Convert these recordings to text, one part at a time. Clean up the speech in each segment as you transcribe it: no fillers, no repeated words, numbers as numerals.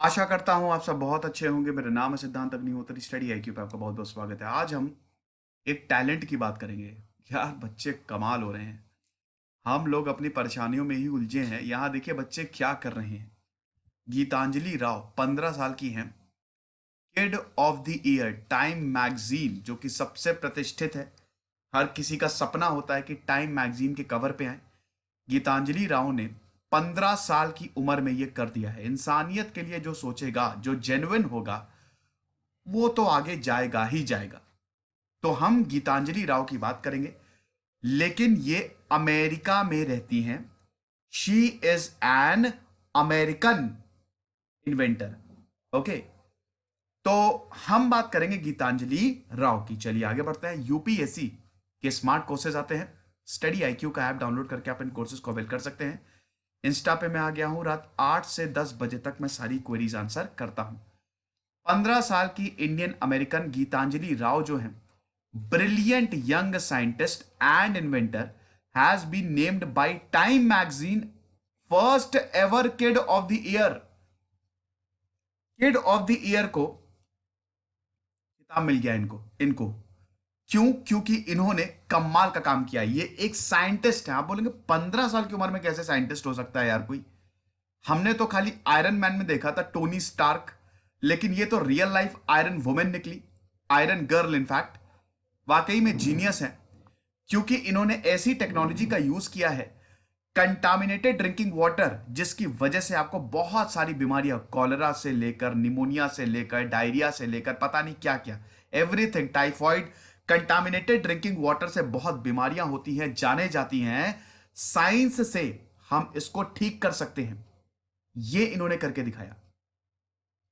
आशा करता हूँ आप सब बहुत अच्छे होंगे। मेरा नाम है सिद्धांत अग्निहोत्री, स्टडी आईक्यू पे आपका बहुत बहुत स्वागत है। आज हम एक टैलेंट की बात करेंगे। यार बच्चे कमाल हो रहे हैं। हम लोग अपनी परेशानियों में ही उलझे हैं। यहाँ देखिए बच्चे क्या कर रहे हैं। गीतांजलि राव 15 साल की हैं। Kid of the year time magazine, जो कि सबसे प्रतिष्ठित है, हर किसी का सपना होता है कि टाइम मैगजीन के कवर पे आए। गीतांजलि राव ने 15 साल की उम्र में ये कर दिया है। इंसानियत के लिए जो सोचेगा, जो जेन्युइन होगा, वो तो आगे जाएगा ही जाएगा। तो हम गीतांजलि राव की बात करेंगे, लेकिन ये अमेरिका में रहती हैं। She is an American inventor. Okay, तो हम बात करेंगे गीतांजलि राव की। चलिए आगे बढ़ते हैं। यूपीएससी के स्मार्ट कोर्सेज आते हैं। स्टडी आईक्यू का ऐप डाउनलोड करके आप इन कोर्सेज को अवेल कर सकते हैं। इंस्टा पे मैं आ गया हूं। रात 8 से 10 बजे तक मैं सारी क्वेरीज आंसर करता हूं। 15 साल की इंडियन अमेरिकन गीतांजलि राव जो है, brilliant young scientist and inventor, has been named by Time magazine first ever kid of the year. Kid of the year को खिताब मिल गया इनको इनको क्यों? क्योंकि इन्होंने कमाल का काम किया। ये एक साइंटिस्ट है। आप बोलेंगे 15 साल की उम्र में कैसे साइंटिस्ट हो सकता है यार कोई? हमने तो खाली आयरन मैन में देखा था टोनी स्टार्क, लेकिन ये तो रियल लाइफ आयरन वुमेन निकली, आयरन गर्ल इनफैक्ट। वाकई में जीनियस है, क्योंकि इन्होंने ऐसी टेक्नोलॉजी का यूज किया है, कंटामिनेटेड ड्रिंकिंग वाटर, जिसकी वजह से आपको बहुत सारी बीमारियां, कॉलरा से लेकर निमोनिया से लेकर डायरिया से लेकर पता नहीं क्या क्या, everything, typhoid, contaminated drinking water से बहुत बीमारियां होती हैं, जाने जाती हैं। साइंस से हम इसको ठीक कर सकते हैं, ये इन्होंने करके दिखाया।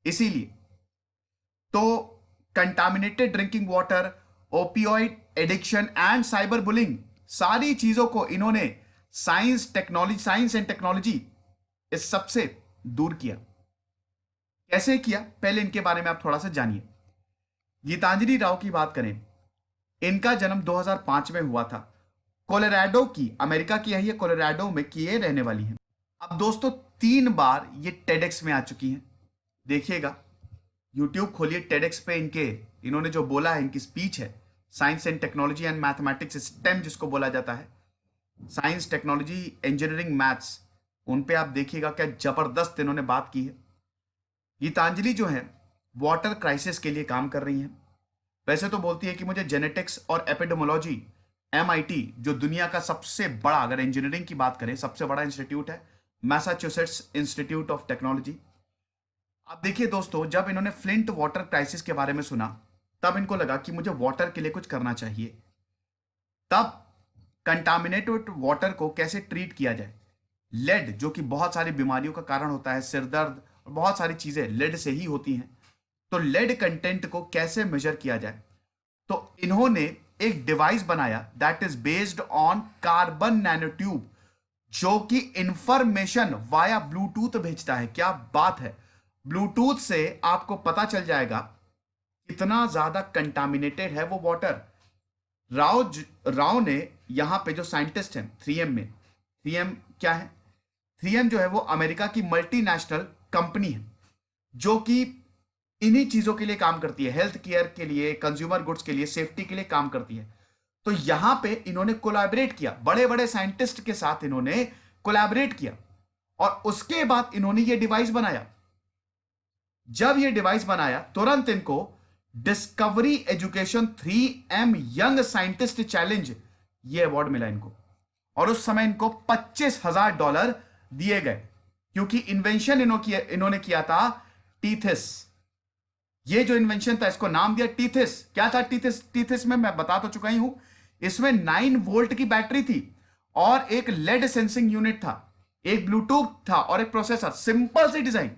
इसीलिए तो contaminated drinking water, opioid addiction and cyber bullying, सारी चीजों को इन्होंने साइंस एंड टेक्नोलॉजी इस सबसे दूर किया। कैसे किया, पहले इनके बारे में आप थोड़ा सा जानिए। गीतांजलि राव की बात करें, इनका जन्म 2005 में हुआ था। कोलोराडो की, अमेरिका की है ये, कोलोराडो में की ये रहने वाली है। अब दोस्तों 3 बार ये टेडेक्स में आ चुकी हैं। देखिएगा, यूट्यूब खोलिए, टेडेक्स पे इन्होंने जो बोला है, इनकी स्पीच है, science and technology and mathematics, stem जिसको बोला जाता है, साइंस टेक्नोलॉजी इंजीनियरिंग मैथ्स, उन पे आप देखिएगा क्या जबरदस्त इन्होंने बात की है। गीतांजलि जो है वाटर क्राइसिस के लिए काम कर रही हैं। वैसे तो बोलती है कि मुझे जेनेटिक्स और एपिडेमोलॉजी, एमआईटी, जो दुनिया का सबसे बड़ा, अगर इंजीनियरिंग की बात करें, सबसे बड़ा इंस्टीट्यूट है, मैसाचुसेट्स इंस्टीट्यूट ऑफ टेक्नोलॉजी। अब देखिए दोस्तों, जब इन्होंने फ्लिंट वाटर क्राइसिस के बारे में सुना, तब इनको लगा कि मुझे वाटर के लिए कुछ करना चाहिए। तब कंटामिनेटेड वाटर को कैसे ट्रीट किया जाए। लेड, जो कि बहुत सारी बीमारियों का कारण होता है, सिर दर्द और बहुत सारी चीजें लेड से ही होती हैं, तो लेड कंटेंट को कैसे मेजर किया जाए। तो इन्होंने एक डिवाइस बनाया that is based on carbon nanotube, जो कि इंफॉर्मेशन वाया ब्लूटूथ भेजता है। क्या बात है! ब्लूटूथ से आपको पता चल जाएगा कितना ज्यादा कंटामिनेटेड है वो वाटर। राव ने यहां पे जो साइंटिस्ट हैं 3M में, 3M क्या है? 3M जो है वो अमेरिका की मल्टीनेशनल कंपनी है, जो कि इन्हीं चीजों के लिए काम करती है, हेल्थ केयर के लिए, कंज्यूमर गुड्स के लिए, सेफ्टी के लिए काम करती है। तो यहां पे इन्होंने कोलैबोरेट किया, बड़े बड़े साइंटिस्ट के साथ इन्होंने कोलैबोरेट किया, और उसके बाद इन्होंने ये डिवाइस बनाया। जब ये डिवाइस बनाया, तुरंत इनको discovery education 3M young scientist challenge, ये अवार्ड मिला इनको। और उस समय इनको $25,000 दिए गए, क्योंकि इन्वेंशन इन्होंने किया था टीथिस। ये जो इन्वेंशन था, इसको नाम दिया टीथिस। क्या था टीथिस? टीथिस में मैं बता तो चुका ही हूं, इसमें 9 वोल्ट की बैटरी थी और एक लेड सेंसिंग यूनिट था, एक ब्लूटूथ था और एक प्रोसेसर। सिंपल सी डिजाइन,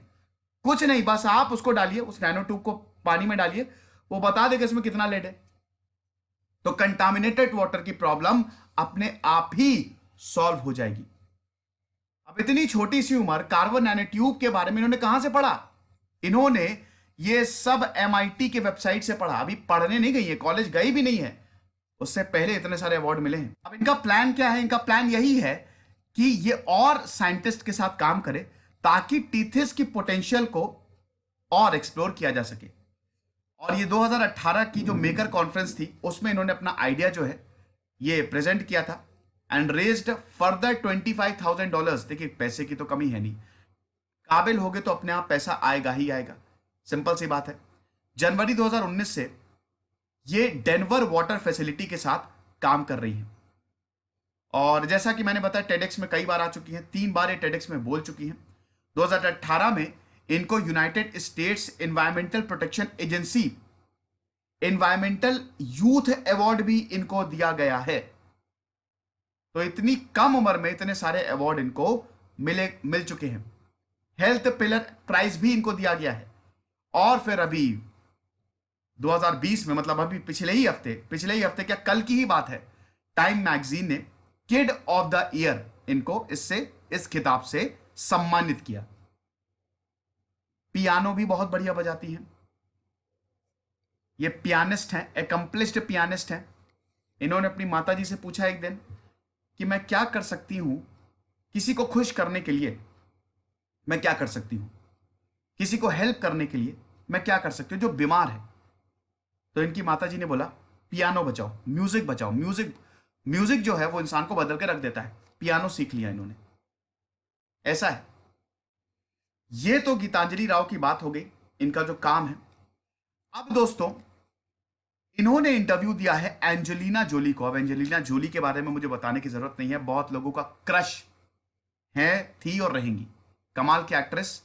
कुछ नहीं, बस आप उसको डालिए, उस नैनो ट्यूब को पानी में डालिए, वो बता देगा इसमें कितना लेड है। तो कंटामिनेटेड वाटर की प्रॉब्लम अपने आप ही सॉल्व हो जाएगी। अब इतनी छोटी सी उम्र, कार्बन नैनो ट्यूब के बारे में इन्होंने कहां से पढ़ा? इन्होंने ये सब MIT के वेबसाइट से पढ़ा। अभी पढ़ने नहीं गई है, कॉलेज गई भी नहीं है, उससे पहले इतने सारे अवार्ड मिले हैं। अब इनका प्लान क्या है? इनका प्लान यही है कि ये और साइंटिस्ट के साथ काम करे, ताकि टीथिस की पोटेंशियल को और एक्सप्लोर किया जा सके। और ये 2018 की जो मेकर कॉन्फ्रेंस थी उसमें इन्होंने अपना आइडिया जो है ये प्रेजेंट किया था एंड रेज्ड फर्दर $25,000। देखिए पैसे की तो कमी है नहीं, काबिल होगे तो अपने आप पैसा आएगा ही आएगा, सिंपल सी बात है। जनवरी 2019 से ये डेनवर वाटर फैसिलिटी के साथ काम कर रही है और जैसा कि मैंने बताया टेडेक्स में कई बार आ चुकी हैं, 3 बार ये टेडेक्स में बोल चुकी हैं। 2018 में इनको United states environmental protection agency environmental youth award भी इनको दिया गया है। तो इतनी कम उम्र में इतने सारे अवार्ड इनको मिल चुके हैं। हेल्थ पिलर प्राइज भी इनको दिया गया है। और फिर अभी 2020 में, मतलब अभी पिछले ही हफ्ते क्या कल की ही बात है, टाइम मैगजीन ने किड ऑफ द ईयर इनको इस खिताब से सम्मानित किया। पियानो भी बहुत बढ़िया बजाती हैं, ये पियानिस्ट हैं, एकम्प्लिश्ड पियानिस्ट हैं। इन्होंने अपनी माताजी से पूछा एक दिन कि मैं क्या कर सकती हूं किसी को खुश करने के लिए, मैं क्या कर सकती हूं किसी को हेल्प करने के लिए, मैं क्या कर सकती हूं जो बीमार है। तो इनकी माताजी ने बोला पियानो बजाओ, म्यूजिक बजाओ। म्यूजिक जो है वो इंसान को बदल के रख देता है। पियानो सीख लिया इन्होंने, ऐसा है। ये तो गीतांजलि राव की बात हो गई, इनका जो काम है। अब दोस्तों इन्होंने इंटरव्यू दिया है एंजेलिना जोली को। अब एंजेलिना जोली के बारे में मुझे बताने की जरूरत नहीं है, बहुत लोगों का क्रश है, थी और रहेंगी, कमाल की एक्ट्रेस।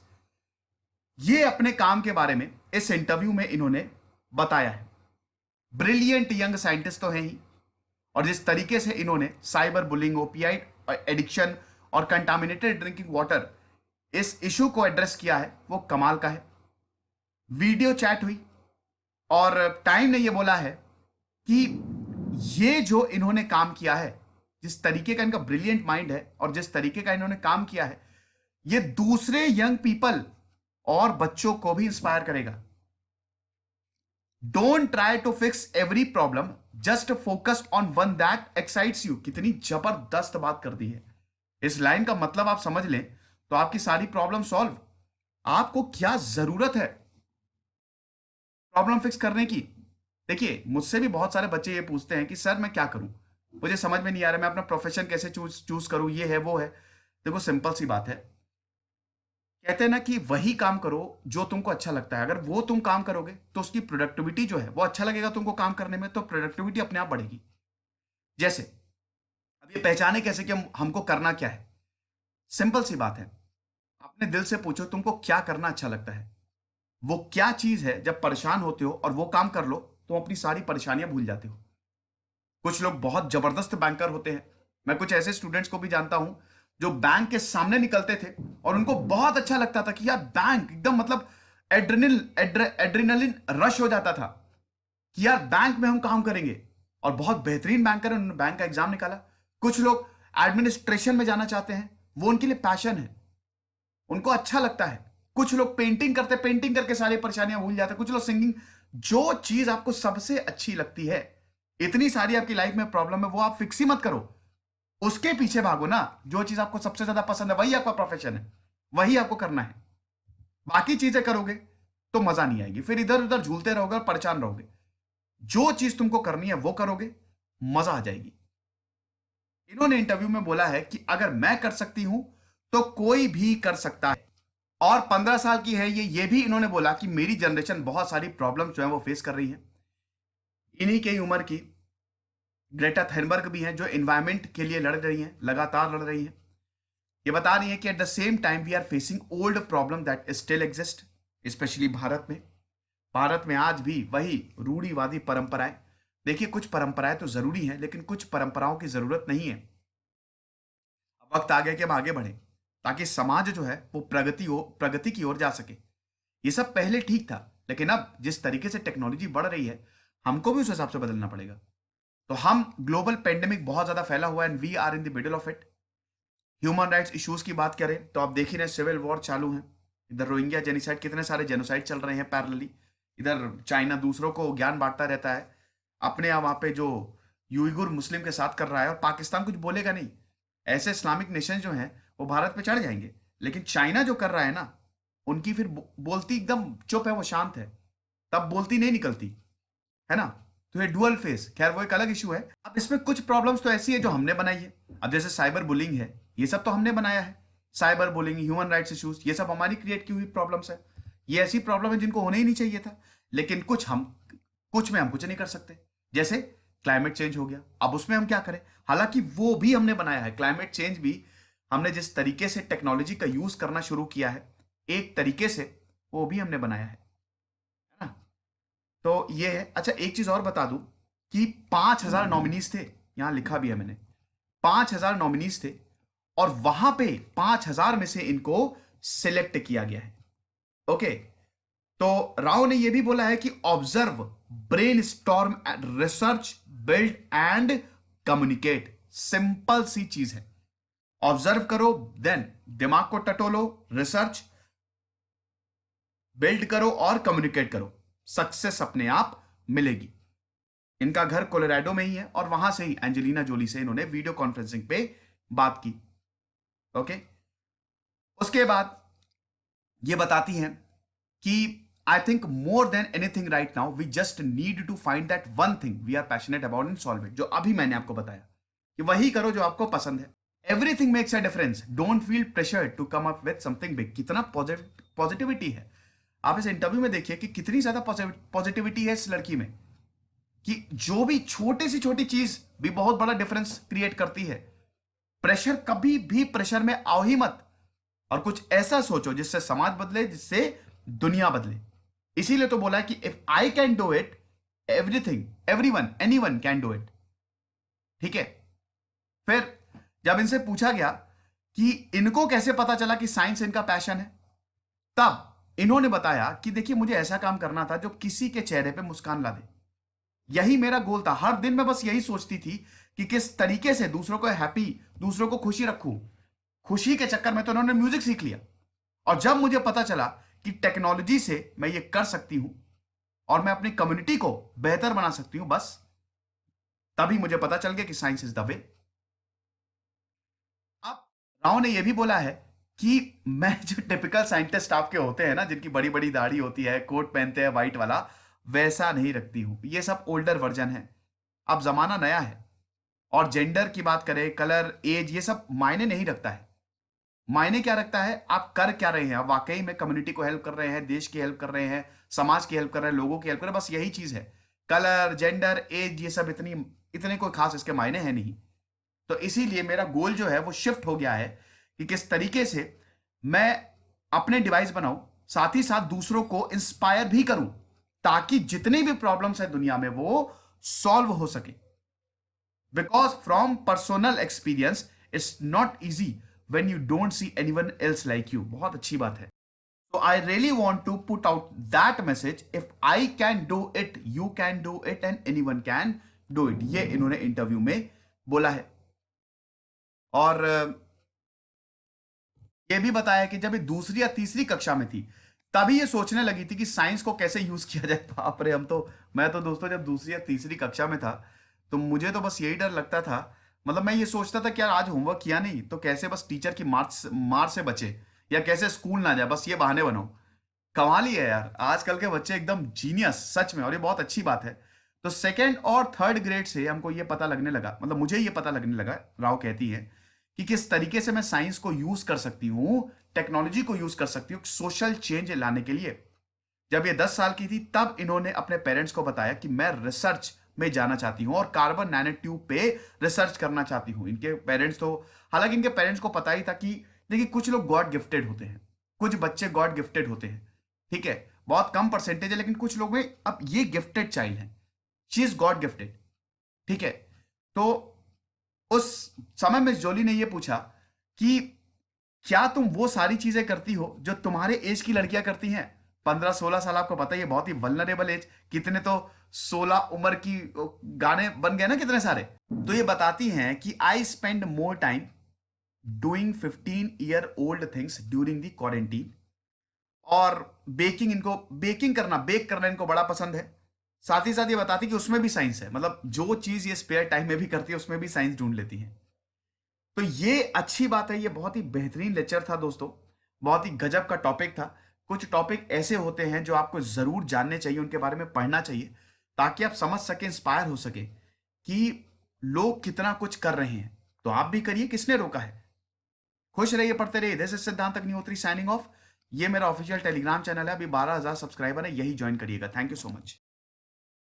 ये अपने काम के बारे में इस इंटरव्यू में इन्होंने बताया है। ब्रिलियंट यंग साइंटिस्ट तो है ही, और जिस तरीके से इन्होंने साइबर बुलिंग, ओपियाइड एडिक्शन और कंटामिनेटेड ड्रिंकिंग वाटर इस इशू को एड्रेस किया है वो कमाल का है। वीडियो चैट हुई और टाइम ने ये बोला है कि ये जो इन्होंने काम किया है, जिस तरीके का इनका ब्रिलियंट माइंड है और जिस तरीके का इन्होंने काम किया है, ये दूसरे यंग पीपल और बच्चों को भी इंस्पायर करेगा। Don't try to fix every problem, just focus on one that excites you. कितनी जबरदस्त बात कर दी है। इस लाइन का मतलब आप समझ लें तो आपकी सारी प्रॉब्लम सॉल्व। आपको क्या जरूरत है प्रॉब्लम फिक्स करने की? देखिए मुझसे भी बहुत सारे बच्चे ये पूछते हैं कि सर मैं क्या करूं, मुझे समझ में नहीं आ रहा, मैं अपना प्रोफेशन कैसे चूज करूं, ये है वो है। देखो सिंपल सी बात है, कहते हैं ना कि वही काम करो जो तुमको अच्छा लगता है। अगर वो तुम काम करोगे तो उसकी प्रोडक्टिविटी जो है वो अच्छा लगेगा तुमको काम करने में, तो प्रोडक्टिविटी अपने आप बढ़ेगी। जैसे अब ये पहचाने कैसे कि हमको करना क्या है? सिंपल सी बात है, अपने दिल से पूछो तुमको क्या करना अच्छा लगता है, वो क्या चीज है। जब परेशान होते हो और वो काम कर लो तो अपनी सारी परेशानियां भूल जाते हो। कुछ लोग बहुत जबरदस्त बैंकर होते हैं, मैं कुछ ऐसे स्टूडेंट्स को भी जानता हूं जो बैंक के सामने निकलते थे और उनको बहुत अच्छा लगता था कि यार बैंक एकदम, मतलब एड्रेनलिन रश हो जाता था कि यार बैंक में हम काम करेंगे, और बहुत बेहतरीन बैंकर, उन्होंने बैंक का एग्जाम निकाला। कुछ लोग एडमिनिस्ट्रेशन में जाना चाहते हैं, वो उनके लिए पैशन है, उनको अच्छा लगता है। कुछ लोग पेंटिंग करते, पेंटिंग करके सारी परेशानियां भूल जाते हैं। कुछ लोग सिंगिंग, जो चीज आपको सबसे अच्छी लगती है, इतनी सारी आपकी लाइफ में प्रॉब्लम है, वो आप फिक्स ही मत करो, उसके पीछे भागो ना। जो चीज आपको सबसे ज्यादा पसंद है वही आपका प्रोफेशन है, वही आपको करना है। बाकी चीजें करोगे तो मजा नहीं आएगी, फिर इधर उधर झूलते रहोगे और परेशान रहोगे। जो चीज तुमको करनी है वो करोगे, मजा आ जाएगी। इन्होंने इंटरव्यू में बोला है कि अगर मैं कर सकती हूं तो कोई भी कर सकता है। और 15 साल की है ये भी इन्होंने बोला कि मेरी जनरेशन बहुत सारी प्रॉब्लम जो है वो फेस कर रही है। इन्हीं की उम्र की ग्रेटा थनबर्ग भी हैं जो एनवायरमेंट के लिए लड़ रही हैं, लगातार लड़ रही हैं। ये बता रही हैं कि at the same time we are facing old problem that still exist, specially Bharat में आज भी वही रूढ़िवादी परंपराएं। देखिए कुछ परंपराएं तो जरूरी हैं, लेकिन कुछ परंपराओं की जरूरत नहीं है। अब वक्त आ गया कि हम आगे बढ़े ताकि समाज जो है वो प्रगति की ओर जा सके। ये सब पहले ठीक था, लेकिन अब जिस तरीके से टेक्नोलॉजी बढ़ रही है हमको भी उस हिसाब से बदलना पड़ेगा। तो हम ग्लोबल पेंडेमिक बहुत ज्यादा फैला हुआ है and we are in the middle of it. Human rights issues की बात करें तो आप देख ही रहे, सिविल वॉर चालू है। इधर रोहिंग्या जेनोसाइड, कितने सारे जेनोसाइड चल रहे हैं पैरेलली। इधर चाइना दूसरों को ज्ञान बांटता रहता है, अपने आप वहां पे जो यूइगुर मुस्लिम के साथ कर रहा है, और पाकिस्तान कुछ बोलेगा नहीं। ऐसे इस्लामिक नेशन जो हैं वो भारत पे चढ़ जाएंगे, लेकिन चाइना जो कर रहा है ना, उनकी फिर बोलती एकदम चुप है, वो शांत है, तब बोलती नहीं निकलती है ना। तो ये डुअल फेस, खैर वो एक अलग इशू है। अब इसमें कुछ प्रॉब्लम्स तो ऐसी है जो हमने बनाई है। अब जैसे साइबर बुलिंग है, ये सब तो हमने बनाया है। Cyber bullying, human rights issues, ये सब हमारी क्रिएट की हुई प्रॉब्लम्स है। ये ऐसी प्रॉब्लम है जिनको होने ही नहीं चाहिए था, लेकिन कुछ में हम कुछ नहीं कर सकते। जैसे क्लाइमेट चेंज हो गया, अब उसमें हम क्या करें? हालांकि वो भी हमने बनाया है, क्लाइमेट चेंज भी हमने जिस तरीके से टेक्नोलॉजी का यूज करना शुरू किया है, एक तरीके से वो भी हमने बनाया है ना। तो ये है। अच्छा, एक चीज और बता दूं कि 5,000 नॉमिनीज थे, यहां लिखा भी है मैंने, 5,000 नॉमिनीज थे, और वहां पे 5,000 में से इनको सिलेक्ट किया गया है। ओके, तो राव ने यह भी बोला है कि observe, brainstorm, research, build and communicate. Simple सी चीज है, ऑब्जर्व करो, देन दिमाग को टटोलो, रिसर्च, बिल्ड करो और कम्युनिकेट करो, सक्सेस अपने आप मिलेगी। इनका घर कोलोराडो में ही है, और वहां से ही एंजेलिना जोली से इन्होंने वीडियो कॉन्फ्रेंसिंग पे बात की। ओके, उसके बाद ये बताती हैं कि I think more than anything right now we just need to find that one thing we are passionate about and solve it. जो अभी मैंने आपको बताया कि वही करो जो आपको पसंद है। Everything makes a difference, don't feel pressure to come up with something big. कितना पॉजिटिविटी है। आप इस इंटरव्यू में देखिए कि कितनी ज्यादा पॉजिटिविटी है इस लड़की में, कि जो भी छोटी से छोटी चीज भी बहुत बड़ा डिफरेंस क्रिएट करती है। प्रेशर, कभी भी प्रेशर में आओ ही मत, और कुछ ऐसा सोचो जिससे समाज बदले, जिससे दुनिया बदले। इसीलिए तो बोला है कि if I can do it, everything, everyone, anyone can do it. ठीक है। फिर जब इनसे पूछा गया कि इनको कैसे पता चला कि साइंस इनका पैशन है, तब इन्होंने बताया कि देखिए, मुझे ऐसा काम करना था जो किसी के चेहरे पे मुस्कान ला दे। यही मेरा गोल था। हर दिन मैं बस यही सोचती थी कि किस तरीके से दूसरों को हैप्पी, दूसरों को खुशी रखूं। खुशी के चक्कर में तो उन्होंने म्यूजिक सीख लिया, और जब मुझे पता चला कि टेक्नोलॉजी से मैं ये कर सकती हूं और मैं अपनी कम्युनिटी को बेहतर बना सकती हूं, बस तभी मुझे पता चल गया कि साइंस इज द वे। अब राव ने यह भी बोला है कि मैं जो टिपिकल साइंटिस्ट आपके होते हैं ना, जिनकी बड़ी बड़ी दाढ़ी होती है, कोट पहनते हैं व्हाइट वाला, वैसा नहीं रखती हूं। ये सब ओल्डर वर्जन है। अब जमाना नया है, और जेंडर की बात करें, कलर, एज, ये सब मायने नहीं रखता है। मायने क्या रखता है, आप कर क्या रहे हैं। आप वाकई में कम्युनिटी को हेल्प कर रहे हैं, देश की हेल्प कर रहे हैं, समाज की हेल्प कर रहे हैं, लोगों की हेल्प कर रहे हैं, बस यही चीज है। कलर, जेंडर, एज, ये सब इतने कोई खास इसके मायने हैं नहीं। तो इसीलिए मेरा गोल जो है वो शिफ्ट हो गया है कि किस तरीके से मैं अपने डिवाइस बनाऊं, साथ ही साथ दूसरों को इंस्पायर भी करूं, ताकि जितनी भी प्रॉब्लम्स है दुनिया में वो सॉल्व हो सके। Because from personal experience, it's not easy when you don't see anyone else like you। बहुत अच्छी बात है। So I really want to put out that message, if I can do it, you can do it and anyone can do it। ये इन्होंने interview में बोला है। और ये भी बताया कि जब ये दूसरी या तीसरी कक्षा में थी, तभी ये सोचने लगी थी कि साइंस को कैसे यूज किया जाए। बाप रे, मैं तो दोस्तों जब दूसरी या तीसरी कक्षा में था, तो मुझे तो बस यही डर लगता था। मतलब मैं ये सोचता था कि यार आज होमवर्क किया नहीं तो कैसे बस टीचर की मार से बचे, या कैसे स्कूल ना जाए, बस ये बहाने बनाओ। कमाल ही है यार, आजकल के बच्चे एकदम जीनियस सच में, और ये बहुत अच्छी बात है। तो सेकेंड और थर्ड ग्रेड से हमको ये पता लगने लगा, मतलब मुझे ये पता लगने लगा, राव कहती है, कि किस तरीके से मैं साइंस को यूज कर सकती हूँ, टेक्नोलॉजी को यूज कर सकती हूँ सोशल चेंज लाने के लिए। जब ये 10 साल की थी, तब इन्होंने अपने पेरेंट्स को बताया कि मैं रिसर्च में जाना चाहती हूं और कार्बन नैनो ट्यूब पे रिसर्च करना चाहती हूं। इनके पेरेंट्स तो, हालांकि इनके पेरेंट्स को पता ही था कि देखिए, कुछ लोग गॉड गिफ्टेड होते हैं, कुछ बच्चे गॉड गिफ्टेड होते हैं, ठीक है, बहुत कम परसेंटेज है, लेकिन कुछ लोग में अब ये गिफ्टेड चाइल्ड है, शी इज गॉड गिफ्टेड। ठीक है। तो उस समय मिस जोली ने यह पूछा कि क्या तुम वो सारी चीजें करती हो जो तुम्हारे एज की लड़कियां करती हैं। 15-16 साल, आपको पता है ये बहुत ही वल्नरेबल एज। कितने तो 16 उम्र की गाने बन गए ना कितने सारे। तो ये बताती हैं कि I spend more time doing 15-year-old things during the quarantine. और बेक करना इनको बड़ा पसंद है। साथ ही साथ ये बताती कि उसमें भी साइंस है, मतलब जो चीज ये स्पेयर टाइम में भी करती है उसमें भी साइंस ढूंढ लेती है। तो ये अच्छी बात है, ये बहुत ही बेहतरीन लेक्चर था दोस्तों, बहुत ही गजब का टॉपिक था। कुछ टॉपिक ऐसे होते हैं जो आपको जरूर जानने चाहिए, उनके बारे में पढ़ना चाहिए, ताकि आप समझ सके, इंस्पायर हो सके कि लोग कितना कुछ कर रहे हैं। तो आप भी करिए, किसने रोका है। खुश रहिए, पढ़ते रहिए। दिस इज सिद्धांत अग्निहोत्री साइनिंग ऑफ। ये मेरा ऑफिशियल टेलीग्राम चैनल है, अभी 12,000 सब्सक्राइबर है, यही ज्वाइन करिएगा। Thank you so much.